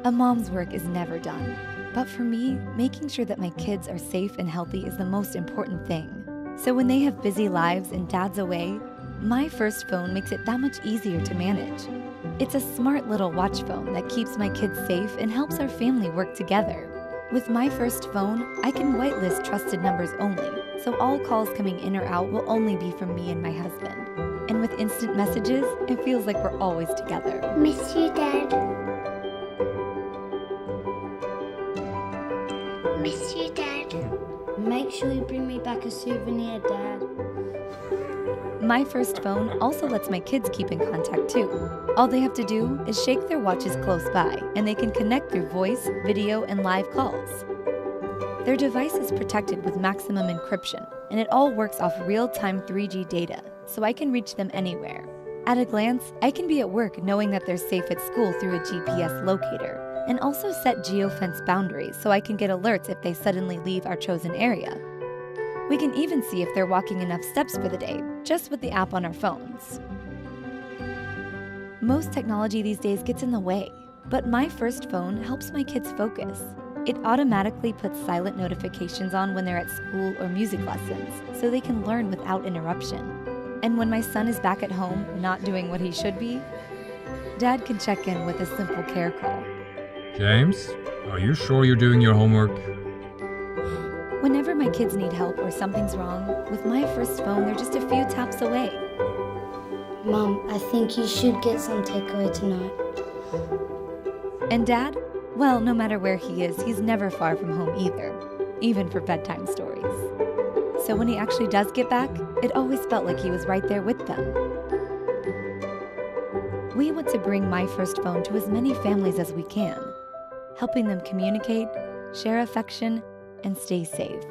A mom's work is never done. But for me, making sure that my kids are safe and healthy is the most important thing. So when they have busy lives and dad's away, my first phone makes it that much easier to manage. It's a smart little watch phone that keeps my kids safe and helps our family work together. With my first phone, I can whitelist trusted numbers only, so all calls coming in or out will only be from me and my husband. And with instant messages, it feels like we're always together. Miss you, Dad. Miss you, Dad. Make sure you bring me back a souvenir, Dad. My first phone also lets my kids keep in contact too. All they have to do is shake their watches close by, and they can connect through voice, video, and live calls. Their device is protected with maximum encryption, and it all works off real-time 3G data, so I can reach them anywhere. At a glance, I can be at work knowing that they're safe at school through a GPS locator, and also set geofence boundaries so I can get alerts if they suddenly leave our chosen area. We can even see if they're walking enough steps for the day, just with the app on our phones. Most technology these days gets in the way, but my first phone helps my kids focus. It automatically puts silent notifications on when they're at school or music lessons, so they can learn without interruption. And when my son is back at home, not doing what he should be, Dad can check in with a simple care call. James, are you sure you're doing your homework? Whenever my kids need help or something's wrong, with my first phone, they're just a few taps away. Mum, I think you should get some takeaway tonight. And Dad? Well, no matter where he is, he's never far from home either, even for bedtime stories. So when he actually does get back, it always felt like he was right there with them. We want to bring my first phone to as many families as we can, helping them communicate, share affection, and stay safe.